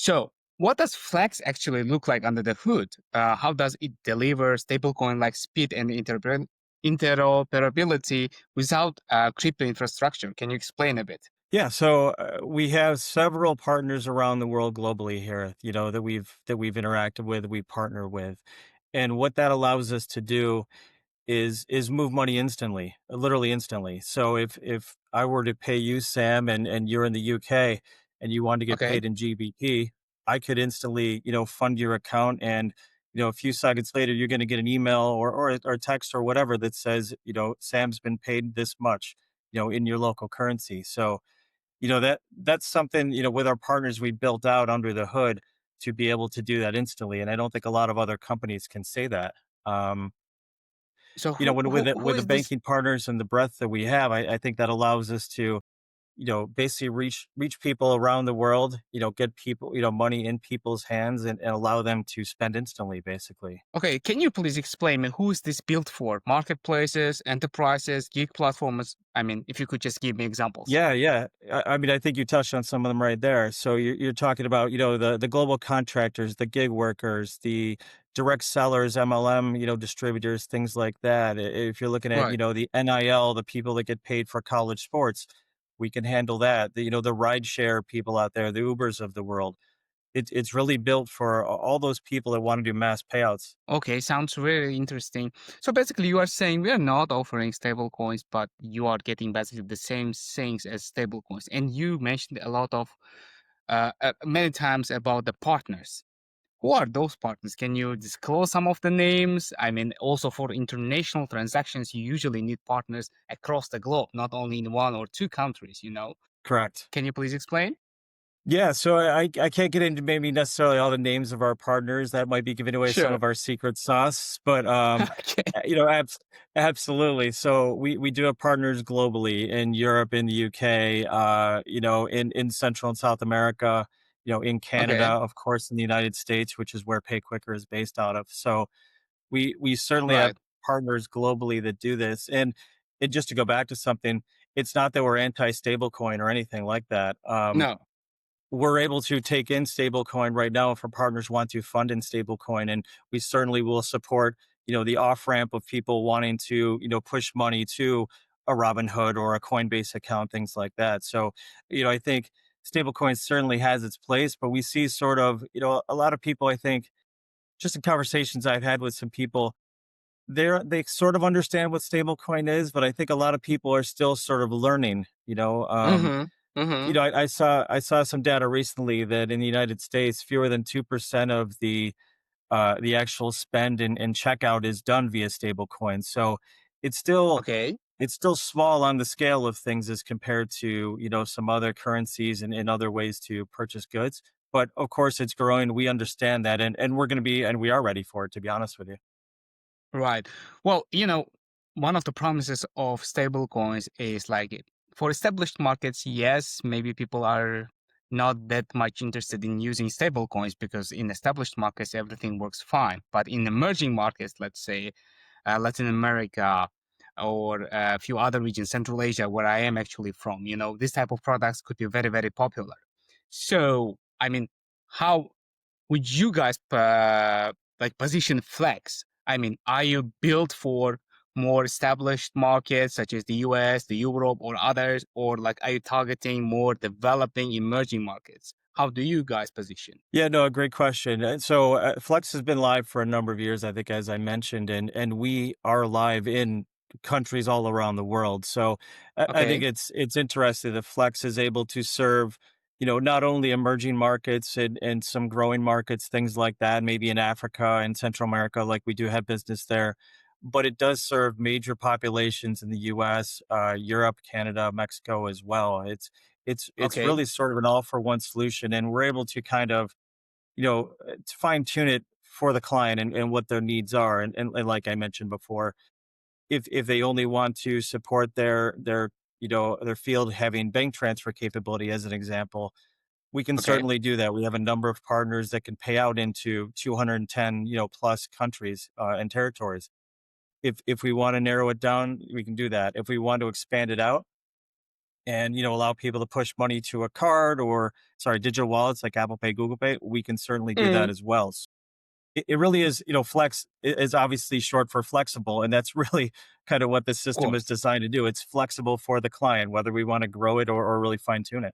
So, what does Flex actually look like under the hood? How does it deliver stablecoin like speed and interoperability without crypto infrastructure? Can you explain a bit? Yeah, so we have several partners around the world globally here, that we've interacted with, we partner with, and what that allows us to do is move money instantly, literally instantly. So if I were to pay you, Sam, and you're in the UK, and you wanted to get Okay. paid in GBP, I could instantly, fund your account, and a few seconds later, you're going to get an email or text or whatever that says, Sam's been paid this much, in your local currency. So that's something, with our partners we built out under the hood to be able to do that instantly, and I don't think a lot of other companies can say that. Um, So, when who with the is this? banking partners and the breadth that we have, I think that allows us to, basically reach people around the world, get people, money in people's hands, and allow them to spend instantly, basically. Okay, can you please explain me who is this built for? Marketplaces, enterprises, gig platforms? I mean, if you could just give me examples. Yeah, yeah. I mean, I think you touched on some of them right there. So you're talking about, the global contractors, the gig workers, the direct sellers, MLM, distributors, things like that. If you're looking at, Right. the NIL, the people that get paid for college sports, we can handle that. The ride share people out there, the Ubers of the world. It's really built for all those people that want to do mass payouts. Okay, sounds very interesting. So basically, you are saying we are not offering stable coins, but you are getting basically the same things as stable coins. And you mentioned a lot of many times about the partners. Who are those partners? Can you disclose some of the names? I mean, also for international transactions, you usually need partners across the globe, not only in one or two countries, you know? Correct. Can you please explain? Yeah, so I can't get into maybe necessarily all the names of our partners. That might be giving away some Sure. of our secret sauce, but Okay. absolutely. So we do have partners globally in Europe, in the UK, in Central and South America, in Canada, Okay. of course, in the United States, which is where PayQuicker is based out of. So we certainly have Right. partners globally that do this, and just to go back to something, it's not that we're anti stablecoin or anything like that. No. We're able to take in stablecoin right now if our partners want to fund in stablecoin, and we certainly will support, the off ramp of people wanting to, push money to a Robinhood or a Coinbase account, things like that. So, I think stablecoin certainly has its place, but we see sort of, a lot of people, I think, just in conversations I've had with some people, they sort of understand what stablecoin is, but I think a lot of people are still sort of learning, Mm-hmm. Mm-hmm. I saw some data recently that in the United States, fewer than 2% of the actual spend and checkout is done via stablecoins. So it's still Okay. it's still small on the scale of things as compared to, some other currencies and other ways to purchase goods. But of course it's growing. We understand that, and we're gonna be and we are ready for it, to be honest with you. Right. Well, one of the promises of stable coins is like for established markets, yes, maybe people are not that much interested in using stable coins because in established markets, everything works fine. But in emerging markets, let's say Latin America or a few other regions, Central Asia, where I am actually from, this type of products could be very, very popular. So, I mean, how would you guys like position Flex? I mean, are you built for more established markets such as the US, the Europe, or others, or like are you targeting more developing emerging markets? How do you guys position? Yeah, no, a great question. And so Flex has been live for a number of years, I think, as I mentioned, and we are live in countries all around the world. So I think Okay, it's interesting that Flex is able to serve, not only emerging markets and some growing markets, things like that, maybe in Africa and Central America, like we do have business there, but it does serve major populations in the U.S., Europe, Canada, Mexico as well. It's okay, really sort of an all for one solution, and we're able to kind of, to fine tune it for the client and what their needs are. And like I mentioned before, if they only want to support their field having bank transfer capability as an example, we can okay. certainly do that. We have a number of partners that can pay out into 210, plus countries and territories. If we want to narrow it down, we can do that. If we want to expand it out, and allow people to push money to a card or sorry, digital wallets like Apple Pay, Google Pay, we can certainly do that Mm, as well. So it really is, flex is obviously short for flexible, and that's really kind of what the of system is course. designed to do. It's flexible for the client, whether we want to grow it or really fine tune it.